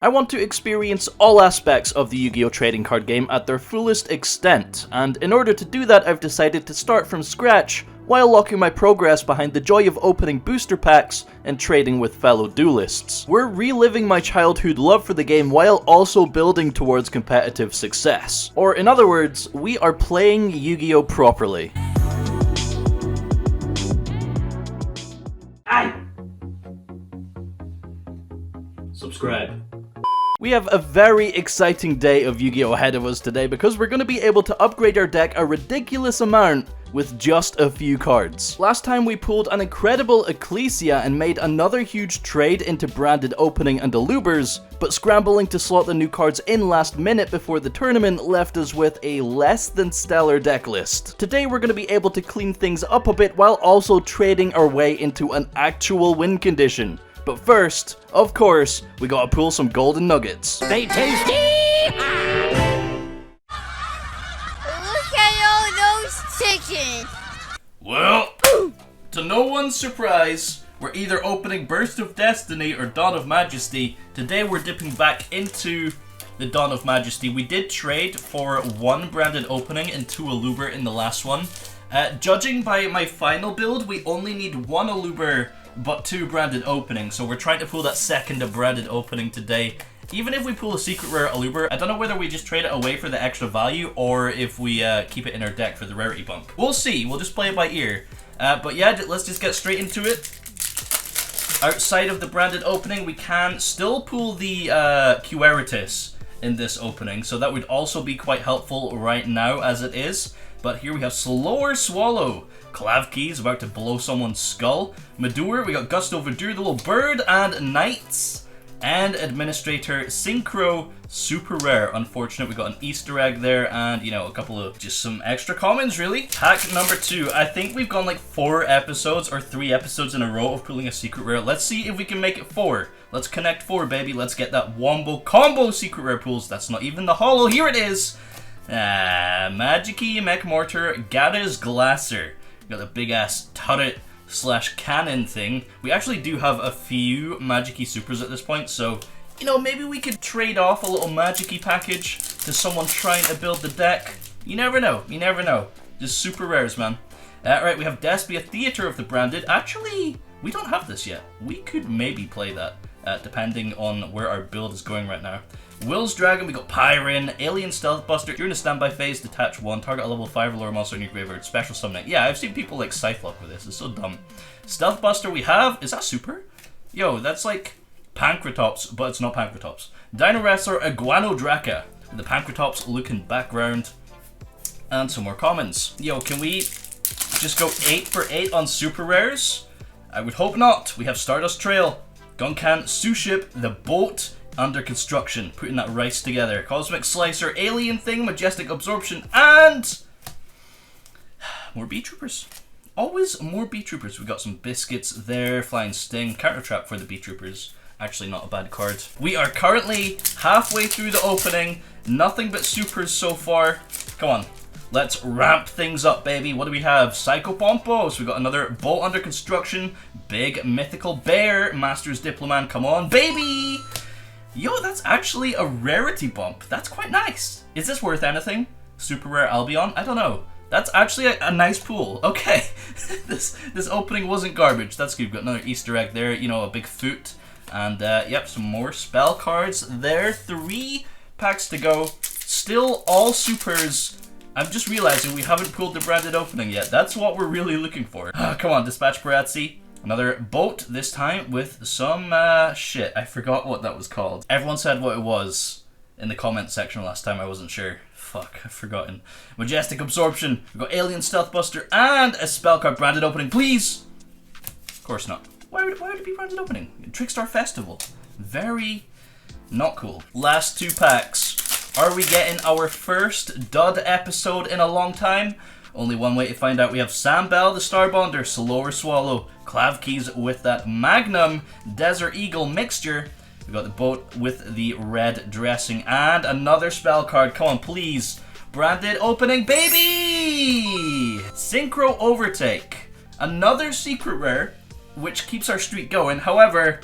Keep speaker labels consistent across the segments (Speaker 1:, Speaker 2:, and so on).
Speaker 1: I want to experience all aspects of the Yu-Gi-Oh! Trading card game at their fullest extent, and in order to do that I've decided to start from scratch while locking my progress behind the joy of opening booster packs and trading with fellow duelists. We're reliving my childhood love for the game while also building towards competitive success. Or in other words, we are playing Yu-Gi-Oh! Properly. Subscribe. We have a very exciting day of Yu-Gi-Oh! Ahead of us today because we're going to be able to upgrade our deck a ridiculous amount with just a few cards. Last time we pulled an incredible Ecclesia and made another huge trade into branded opening and Alubers, but scrambling to slot the new cards in last minute before the tournament left us with a less than stellar deck list. Today we're going to be able to clean things up a bit while also trading our way into an actual win condition. But first, of course, we gotta pull some golden nuggets.
Speaker 2: Stay tasty! Look at all those chickens!
Speaker 1: Well, to no one's surprise, we're either opening Burst of Destiny or Dawn of Majesty. Today we're dipping back into the Dawn of Majesty. We did trade for one branded opening and two Aluber in the last one. Judging by my final build, we only need one Aluber but two branded openings, so we're trying to pull that second branded opening today. Even if we pull a secret rare Aluber, I don't know whether we just trade it away for the extra value or if we keep it in our deck for the rarity bump. We'll see, we'll just play it by ear. But yeah, let's just get straight into it. Outside of the branded opening, we can still pull the Queritus in this opening, so that would also be quite helpful right now as it is. But here we have Slower Swallow. Clavkeys about to blow someone's skull. Madur, we got Gusto Verdure, the little bird, and Knights. And Administrator Synchro, super rare. Unfortunate, we got an Easter egg there and, you know, a couple of just some extra commons, really. Pack number 2. I think we've gone like 4 episodes or 3 episodes in a row of pulling a secret rare. Let's see if we can make it 4. Let's connect 4, baby. Let's get that Wombo combo secret rare pulls. That's not even the holo. Here it is. Magiki Mech Mortar, Gada's Glasser. Got the big ass turret slash cannon thing. We actually do have a few Magiki supers at this point, so you know, maybe we could trade off a little Magiki package to someone trying to build the deck. You never know, you never know. Just super rares, man. Right, we have Despia, Theater of the Branded. Actually, we don't have this yet. We could maybe play that, depending on where our build is going right now. Will's Dragon, we got Pyrin, Alien Stealth Buster. During the standby phase, detach 1, target a level 5 or lower monster in your graveyard, special summoning. Yeah, I've seen people like Scythelock with this, it's so dumb. Stealth Buster we have, is that super? Yo, that's like Pankratops, but it's not Pankratops. Dino Wrestler, Iguano Draca, with the Pankratops looking background. And some more commons. Yo, can we just go 8 for 8 on super rares? I would hope not. We have Stardust Trail, Gunkan, Suship, the boat, under construction, putting that rice together. Cosmic Slicer, Alien Thing, Majestic Absorption, and more B-Troopers. Always more B-Troopers. We got some biscuits there, Flying Sting, Counter Trap for the B-Troopers. Actually not a bad card. We are currently halfway through the opening. Nothing but supers so far. Come on. Let's ramp things up, baby. What do we have? Psycho Pompos. We got another Bolt under construction. Big Mythical Bear. Master's Diploman. Come on, baby. Yo, that's actually a rarity bump. That's quite nice. Is this worth anything? Super rare Albion? I don't know. That's actually a nice pool. Okay. this opening wasn't garbage. That's good. We've got another Easter egg there. You know, a big foot. And, yep, some more spell cards there. 3 packs to go. Still all supers. I'm just realizing we haven't pulled the branded opening yet. That's what we're really looking for. Come on, Dispatch Parazzi. Another boat, this time with some, shit. I forgot what that was called. Everyone said what it was in the comment section last time. I wasn't sure. Fuck, I've forgotten. Majestic Absorption. We've got Alien Stealth Buster and a spell card branded opening, please. Of course not. Why would it be branded opening? Trickstar Festival. Very not cool. Last 2 packs. Are we getting our first dud episode in a long time? Only one way to find out. We have Sam Bell, the Starbonder, Slower Swallow, Clavkeys with that Magnum, Desert Eagle mixture. We got the boat with the red dressing and another spell card. Come on, please. Branded opening, baby! Synchro Overtake. Another secret rare, which keeps our streak going. However,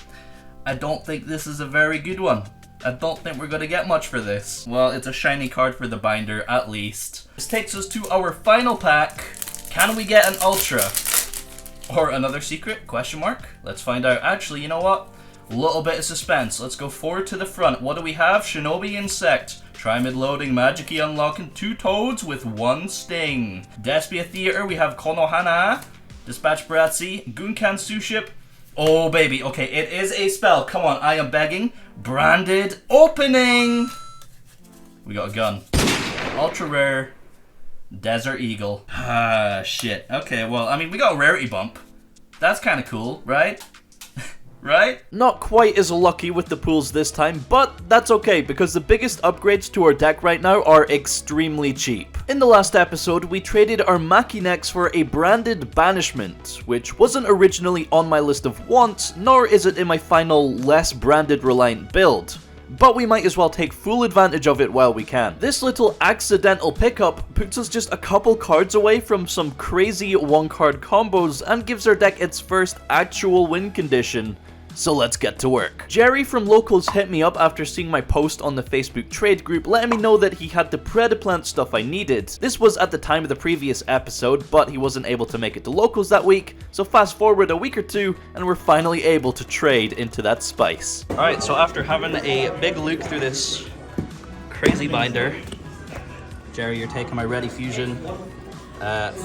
Speaker 1: I don't think this is a very good one. I don't think we're gonna get much for this. Well, it's a shiny card for the binder, at least. This takes us to our final pack. Can we get an Ultra? Or another secret? Question mark? Let's find out. Actually, you know what? A little bit of suspense. Let's go forward to the front. What do we have? Shinobi Insect. Try mid-loading, Magic-y unlocking 2 Toads with 1 Sting. Despia Theater, we have Konohana. Dispatch Bratzi. Gunkan Suship. Oh, baby. Okay, it is a spell. Come on, I am begging. Branded Opening. We got a gun. Ultra Rare. Desert Eagle. Ah, shit. Okay, well, I mean, we got a rarity bump. That's kind of cool, right? Right?
Speaker 3: Not quite as lucky with the pools this time, but that's okay because the biggest upgrades to our deck right now are extremely cheap. In the last episode, we traded our Makinex for a branded Banishment, which wasn't originally on my list of wants, nor is it in my final less branded reliant build. But we might as well take full advantage of it while we can. This little accidental pickup puts us just a couple cards away from some crazy 1-card combos and gives our deck its first actual win condition. So let's get to work. Jerry from Locals hit me up after seeing my post on the Facebook trade group, letting me know that he had the Predaplant stuff I needed. This was at the time of the previous episode, but he wasn't able to make it to Locals that week, so fast forward a week or two, and we're finally able to trade into that spice.
Speaker 1: Alright, so after having a big look through this crazy binder, Jerry, you're taking my Ready Fusion.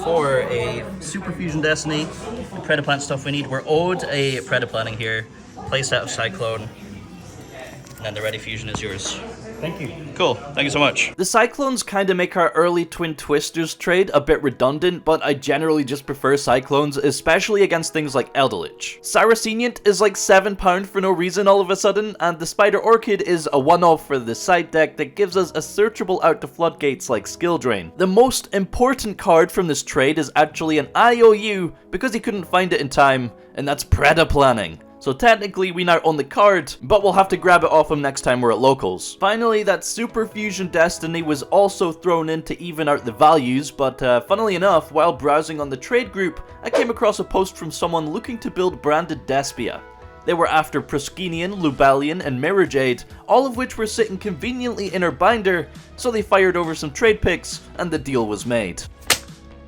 Speaker 1: For a Super Fusion Destiny, the Predaplant stuff we need. We're owed a Predaplanting here, playset of Cyclone, and then the Ready Fusion is yours.
Speaker 4: Thank you.
Speaker 1: Cool, thank you so much.
Speaker 3: The Cyclones kinda make our early Twin Twisters trade a bit redundant, but I generally just prefer Cyclones, especially against things like Eldritch. Saraceniant is like £7 for no reason all of a sudden, and the Spider Orchid is a one-off for the side deck that gives us a searchable out to floodgates like Skill Drain. The most important card from this trade is actually an IOU, because he couldn't find it in time, and that's Predaplanning. So technically we now own the card, but we'll have to grab it off him next time we're at Locals. Finally, that Super Fusion Destiny was also thrown in to even out the values, but funnily enough, while browsing on the trade group, I came across a post from someone looking to build branded Despia. They were after Proskenian, Lubalian, and Mirror Jade, all of which were sitting conveniently in our binder, so they fired over some trade picks, and the deal was made.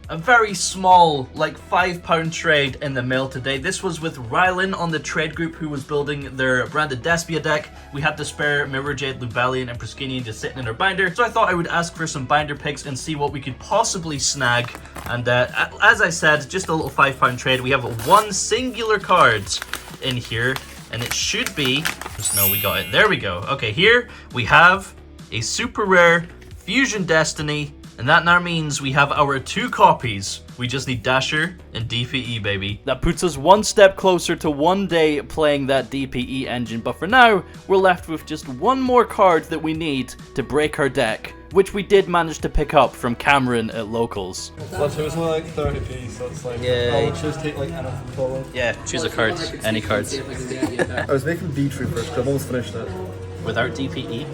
Speaker 3: A very small, like £5 trade in the mail today. This was with Rylan on the trade group who was building their branded Despia deck. We had the spare Mirror Jade, Lubalian, and Proskenian just sitting in our binder, so I thought I would ask for some binder picks and see what we could possibly snag. And as I said, just a little £5 trade. We have 1 singular card in here, and it should be, just know we got it. There we go. Okay, here we have a super rare Fusion Destiny. And that now means we have our 2 copies. We just need Dasher and DPE, baby. That puts us one step closer to one day playing that DPE engine. But for now, we're left with just one more card that we need to break our deck, which we did manage to pick up from Cameron at Locals.
Speaker 4: Plus, it was only like 30p, so it's like,
Speaker 1: Yay.
Speaker 4: I'll just take like anything forward.
Speaker 1: Yeah, choose a card. Any cards.
Speaker 4: I was making B Troopers, but I've almost finished it.
Speaker 1: Without DPE?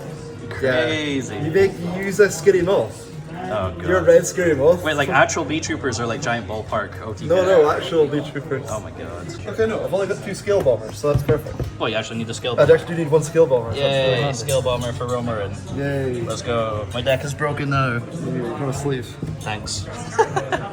Speaker 1: Crazy.
Speaker 4: Yeah. You use a Scary Moth.
Speaker 1: Oh, God.
Speaker 4: You're a red Scary Moth.
Speaker 1: Wait, like actual B-Troopers or like giant ballpark OTK?
Speaker 4: No, actual B Troopers.
Speaker 1: Oh my God.
Speaker 4: Okay, no, I've only got 2 Skill Bombers, so that's perfect.
Speaker 1: Oh, you actually need a skill
Speaker 4: I
Speaker 1: bomber.
Speaker 4: actually do need 1 Skill Bomber. So
Speaker 1: Yay,
Speaker 4: that's
Speaker 1: skill bomber for Romarin.
Speaker 4: Yay.
Speaker 1: Let's go. My deck is broken now.
Speaker 4: No sleeve.
Speaker 1: Thanks.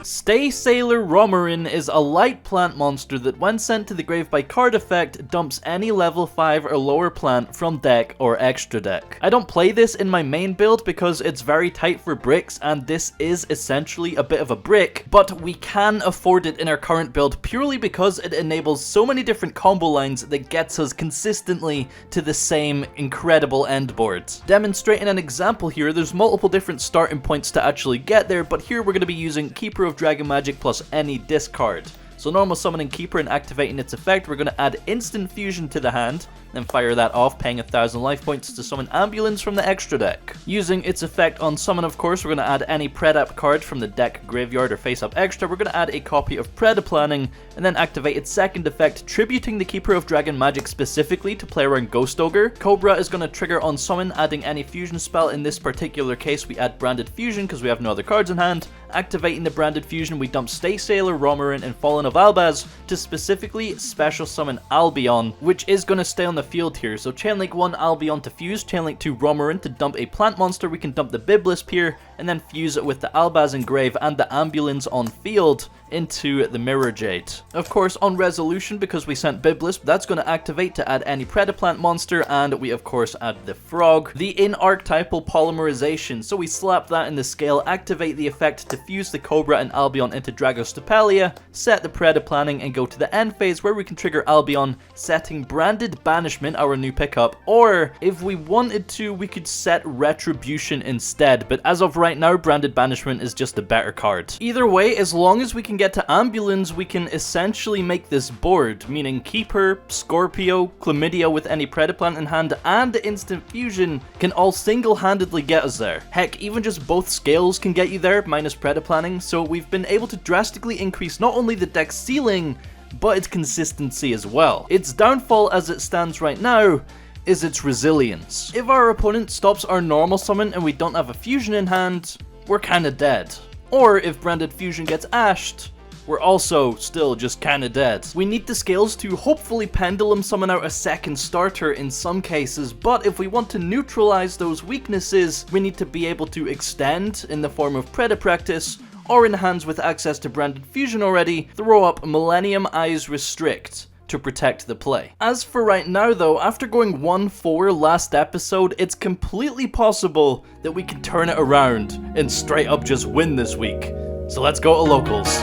Speaker 3: Stay Sailor Romarin is a light plant monster that when sent to the grave by card effect, dumps any level 5 or lower plant from deck or extra deck. I don't play this in my main build because it's very tight for bricks, and this is essentially a bit of a brick, but we can afford it in our current build purely because it enables so many different combo lines that gets us consistently to the same incredible end boards. Demonstrating an example here, there's multiple different starting points to actually get there, but here we're going to be using Keeper of Dragon Magic plus any discard. So normal summoning Keeper and activating its effect, we're going to add instant fusion to the hand, then fire that off, paying 1000 life points to summon Ambulance from the extra deck. Using its effect on summon, of course, we're going to add any Predap card from the deck, graveyard, or face-up extra. We're going to add a copy of Predaplanning, and then activate its second effect, tributing the Keeper of Dragon Magic specifically to play around Ghost Ogre. Cobra is going to trigger on summon, adding any fusion spell. In this particular case, we add Branded Fusion because we have no other cards in hand, Activating the branded fusion, we dump Stay Sailor, Romarin, and Fallen of Albaz to specifically special summon Albion, which is going to stay on the field here. So Chainlink 1 Albion to fuse, Chainlink 2 Romarin to dump a plant monster. We can dump the Biblisp here, and then fuse it with the Albaz Engrave and the Ambulance on field into the Mirror Jade. Of course, on resolution, because we sent Biblisp, that's going to activate to add any Predaplant monster, and we of course add the Frog. The in-archetypal polymerization, so we slap that in the scale, activate the effect to fuse the Cobra and Albion into Dragostopalia, set the Predaplanning, and go to the end phase where we can trigger Albion, setting Branded Banishment, our new pickup, or if we wanted to, we could set Retribution instead, but as of right now, Branded Banishment is just a better card. Either way, as long as we can get to Ambulance, we can essentially make this board, meaning Keeper, Scorpio, Chlamydia with any Predaplant in hand, and Instant Fusion can all single-handedly get us there. Heck, even just both scales can get you there, minus Predaplanning, so we've been able to drastically increase not only the deck's ceiling, but its consistency as well. Its downfall as it stands right now is its resilience. If our opponent stops our normal summon and we don't have a fusion in hand, we're kinda dead. Or if Branded Fusion gets ashed, we're also still just kinda dead. We need the scales to hopefully pendulum summon out a second starter in some cases, but if we want to neutralize those weaknesses, we need to be able to extend in the form of Predapractice, or in hands with access to Branded Fusion already, throw up Millennium Eyes Restrict to protect the play. As for right now though, after going 1-4 last episode, it's completely possible that we can turn it around and straight up just win this week. So let's go to locals.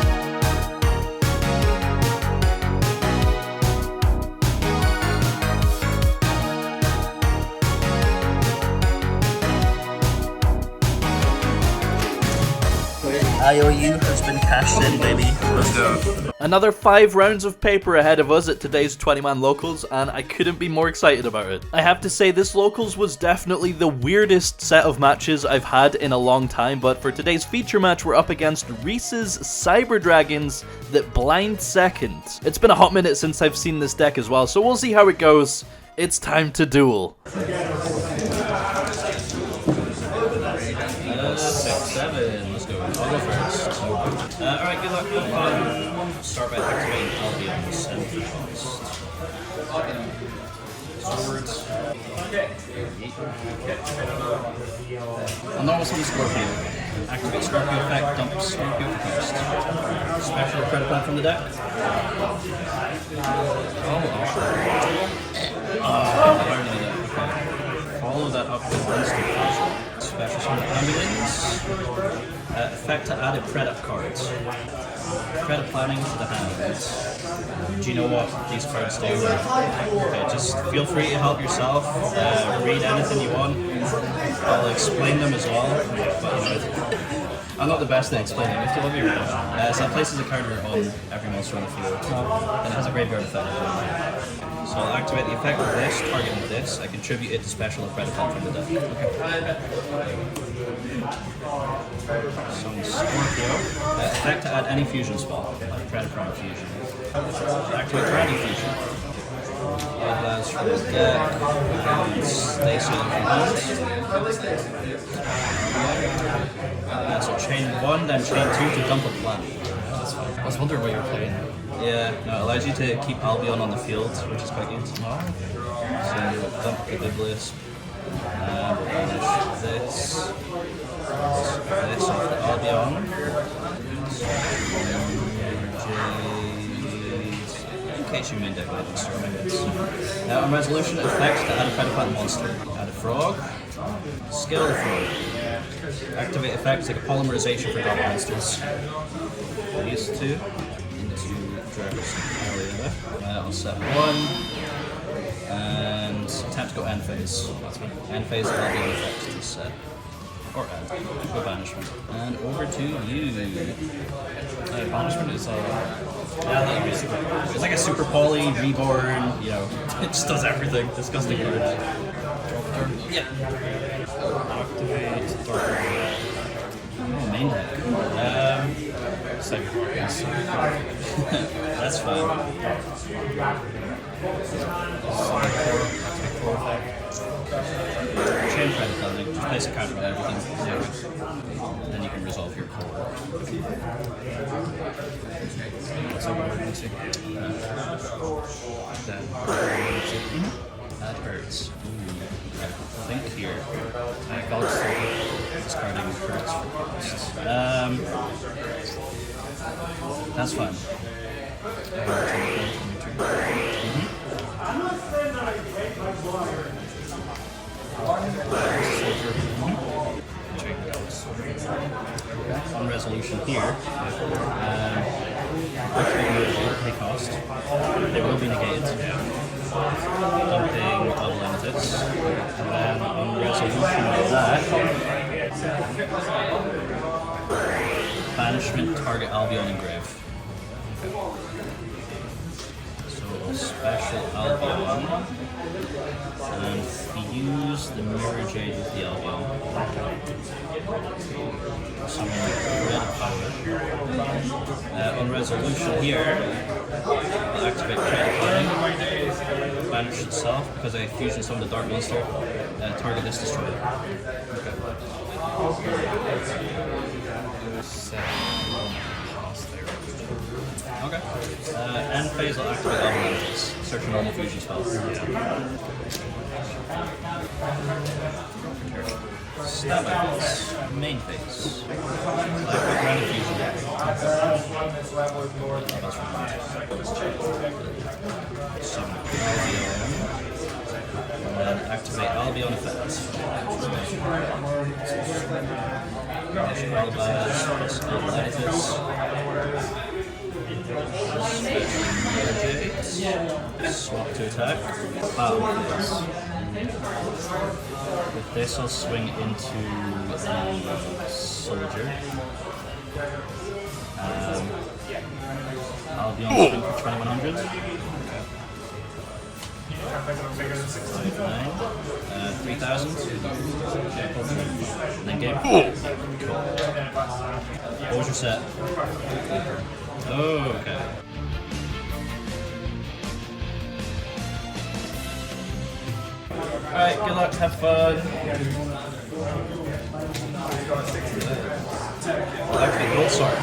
Speaker 1: IOU has been cashed in, baby. Let's go.
Speaker 3: Another 5 rounds of paper ahead of us at today's 20-man locals, and I couldn't be more excited about it. I have to say, this locals was definitely the weirdest set of matches I've had in a long time, but for today's feature match, we're up against Reese's Cyber Dragons that blind second. It's been a hot minute since I've seen this deck as well, so we'll see how it goes. It's time to duel.
Speaker 1: 6-7. Let's go. I'll go first. Alright, good luck. Start by activating Albion Center Cost. Swords. On normal summon Scorpio. Activate Scorpio effect, dump Scorpio first. Special Predaplant from the deck. Follow that up with Instant Fusion. Special summon Ambulance. Effect to add a Predap cards. Predaplanning to the hand. Do you know what these cards do? Okay, just feel free to help yourself. Read anything you want. I'll explain them as well. But, I'm not the best at explaining. If you love your so it places a counter on every monster on the field, and it has a graveyard effect. So I'll activate the effect of this, target with this. I contribute it to special and Predaplant from the deck. Some Scorpio. Effect to add any fusion spell, like Predaplant fusion. Activate Ready Fusion. Blast from the deck. And Stay Sailor from hand. So chain 1, then chain 2 to dump a plant.
Speaker 5: I was wondering what you were playing.
Speaker 1: Yeah, no, it allows you to keep Albion on the field, which is quite good. So dump the Biblisp. Banish this. This off the Albion. In case you main deck like experiments. On resolution, effect to add a Predaplant monster. Add a frog. Scale the frog. Activate effect, take a polymerization for drop monsters. Use 2 into Dragostopalia. I'll set 1. And attempt to go end phase. End phase will be effect to set. Or add. Go banishment. And over to you.
Speaker 5: Banishment is
Speaker 1: Yeah, that'd be super cool. It's like a super poly, reborn, you know, it just does everything. Disgusting card. Yeah.
Speaker 5: activate
Speaker 1: Oh, main deck. That's fine. Chain Predaplanning, just
Speaker 5: place a counter on everything. And then you can resolve your core. What's our emergency? That hurts. Ooh. Think here. God discarding hurts for costs. That's fine. On resolution here, they cost. They will be negated. Dumping double limiteds. And then on resolution of that, banishment target Albion engrave. So special Albion and fuse the mirror jade with the Albion. Summon red power. On resolution here, I'll activate credit card, banish itself because I fusion summon the dark monster, target this destroyer. Okay. End phase, I'll activate Avalanches. Search a normal fusion spell. Stab items. Main phase. Random fusion. Summon Albion. And then activate Albion effects. Alibaz plus Alibaz. Swap to attack. With this, I'll swing into the soldier. Albion swing for 2100. 3000. And then game. Cool. What was your set? Oh, okay. Alright, good luck, have fun. I'll activate Gold Sark.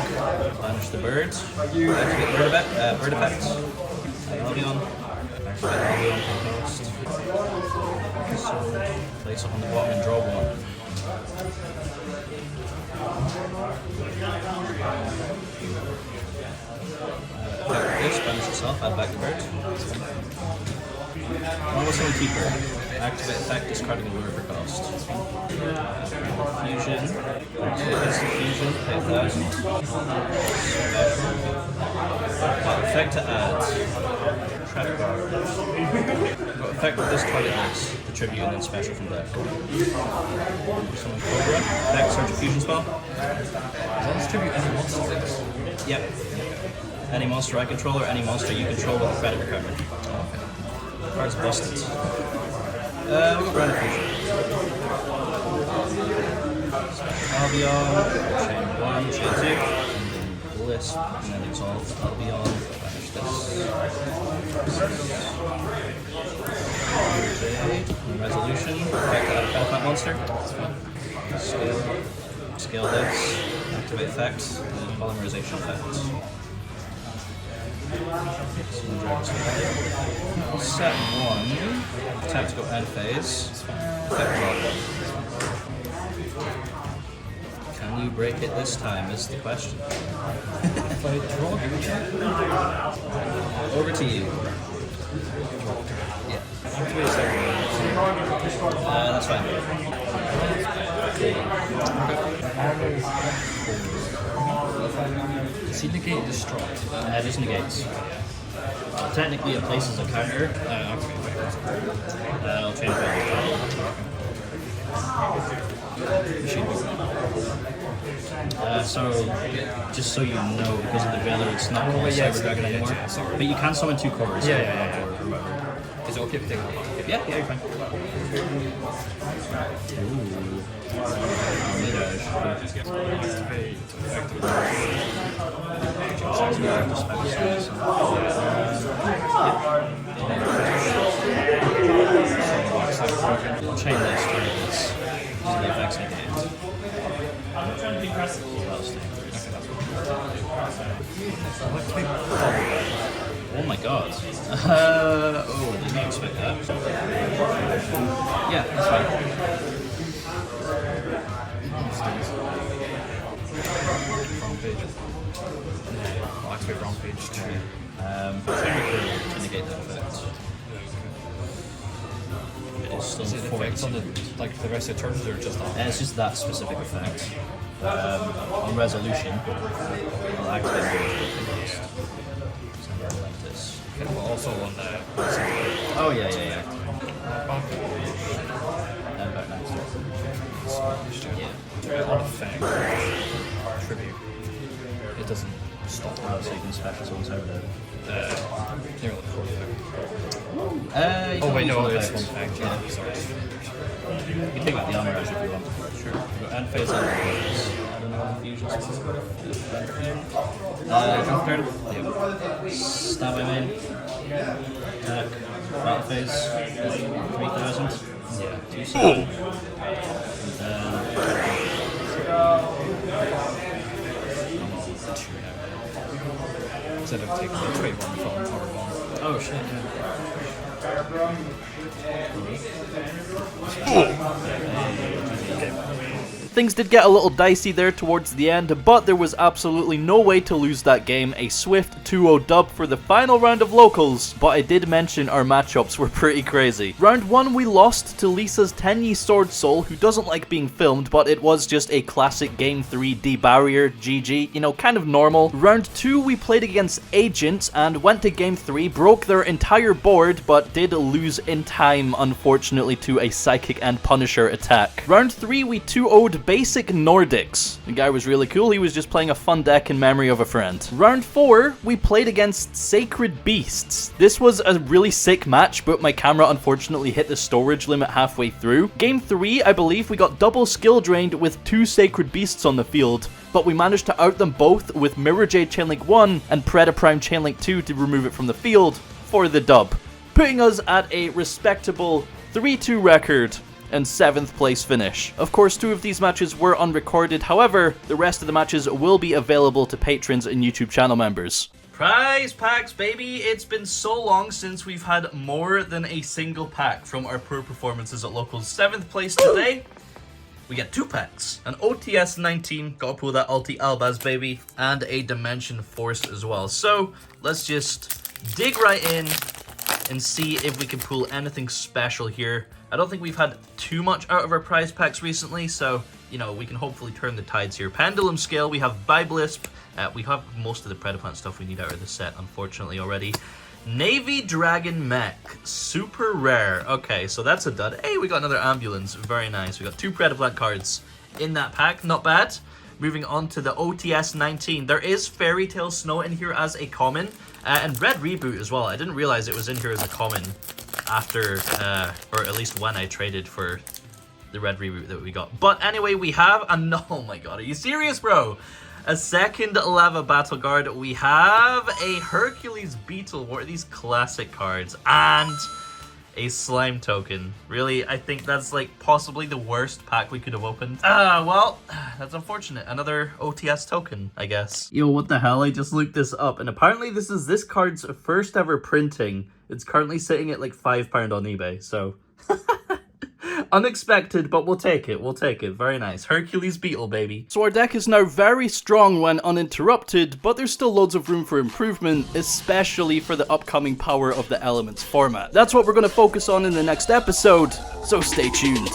Speaker 5: Banish the birds. Activate bird effects. Albion. Activate Albion for cost. So, place it on the bottom and draw one. This, banish itself, add back the bird. Normal Summon Keeper. Activate effect, discarding a lure for cost. Fusion. Activate instant fusion, pay 1000. Effect to add. Trap card. Effect with this target next. The tribute and then special from deck. Summon Cobra. Effect, search a fusion spell. As long as tribute any monsters.
Speaker 1: Yep. Any monster I control or any monster you control with a credit recovery. Card's busted. We'll go Random Fusion. Albion, chain 1, chain 2, and then Bliss, and then exalt Albion, banish this. Resolution, effect to add a Elephant monster. Scale this, activate effects, and then polymerization effects. Set 1, tactical end phase, effect drop. Can you break it this time is the question.
Speaker 5: If I draw your check,
Speaker 1: Over to you. Yeah.
Speaker 5: activate a second.
Speaker 1: That's fine.
Speaker 5: Does he negate Destruct?
Speaker 1: Just negates. Technically it places a counter. I'll change that. So, just so you know, because of the Veiler, it's not called Cyber Dragon anymore. But you can summon 2 cores.
Speaker 5: Yeah. Is it okay if we take it?
Speaker 1: Yeah, you're fine. I'll chain this targets. The effect
Speaker 5: Oh my god. Oh, didn't expect that. Yeah, that's fine. Wrong page. I'll activate wrong page to negate that effect. It is still effects on the rest of the turns, or just on? It's just that specific effect. On resolution, I'll activate the like this. Okay, but also on the. Oh yeah. Back next. Yeah. On effect. Tribute. It doesn't stop. Oh, so you can special zones over there. Near like 4 effect. Oh wait, no, it's one effect. Yeah, sorry. You can take out the armor as if you want. Sure. And phase out. I don't know what infusion spells. Draw card. Yep. Stab him in. Attack. Battle phase. 3,000. Yeah. 2,000. Instead of taking the trade one from power one. Oh shit, yeah.
Speaker 3: Things did get a little dicey there towards the end, but there was absolutely no way to lose that game. A swift 2-0 dub for the final round of locals, but I did mention our matchups were pretty crazy. Round 1 we lost to Lisa's Tenyi Sword Soul, who doesn't like being filmed, but it was just a classic Game 3 debarrier, GG, you know, kind of normal. Round 2 we played against Agent and went to Game 3, broke their entire board, but did lose in time, unfortunately, to a Psychic and Punisher attack. Round 3 we 2-0'd Basic Nordics. The guy was really cool, he was just playing a fun deck in memory of a friend. Round 4, we played against Sacred Beasts. This was a really sick match, but my camera unfortunately hit the storage limit halfway through. Game 3, I believe we got double skill drained with 2 Sacred Beasts on the field, but we managed to out them both with Mirror Jade Chainlink 1 and Predaprime Prime Chainlink 2 to remove it from the field for the dub, putting us at a respectable 3-2 record and 7th place finish. Of course, 2 of these matches were unrecorded, however, the rest of the matches will be available to patrons and YouTube channel members.
Speaker 1: Prize packs, baby! It's been so long since we've had more than a single pack from our pro performances at locals. 7th place today, we get 2 packs. An OTS 19, gotta pull that Ulti Albaz, baby, and a Dimension Force as well. So, let's just dig right in and see if we can pull anything special here. I don't think we've had too much out of our prize packs recently, so, you know, we can hopefully turn the tides here. Pendulum Scale, we have Biblisp, we have most of the Predaplant stuff we need out of the set, unfortunately, already. Navy Dragon Mech, super rare. Okay, so that's a dud. Hey, we got another Ambulance, very nice. We got 2 Predaplant cards in that pack, not bad. Moving on to the OTS 19. There is Fairy Tale Snow in here as a common, and Red Reboot as well. I didn't realize it was in here as a common after, or at least when I traded for the Red Reboot that we got. But anyway, we have a, oh my god, are you serious, bro? A second Lava Battle Guard. We have a Hercules Beetle. What are these classic cards? And a Slime Token. Really, I think that's like possibly the worst pack we could have opened. Well, that's unfortunate. Another OTS token, I guess. Yo, what the hell? I just looked this up, and apparently this is this card's first ever printing. It's currently sitting at like £5 on eBay, so unexpected, but we'll take it. We'll take it. Very nice. Hercules Beetle, baby.
Speaker 3: So our deck is now very strong when uninterrupted, but there's still loads of room for improvement, especially for the upcoming Power of the Elements format. That's what we're going to focus on in the next episode, so stay tuned.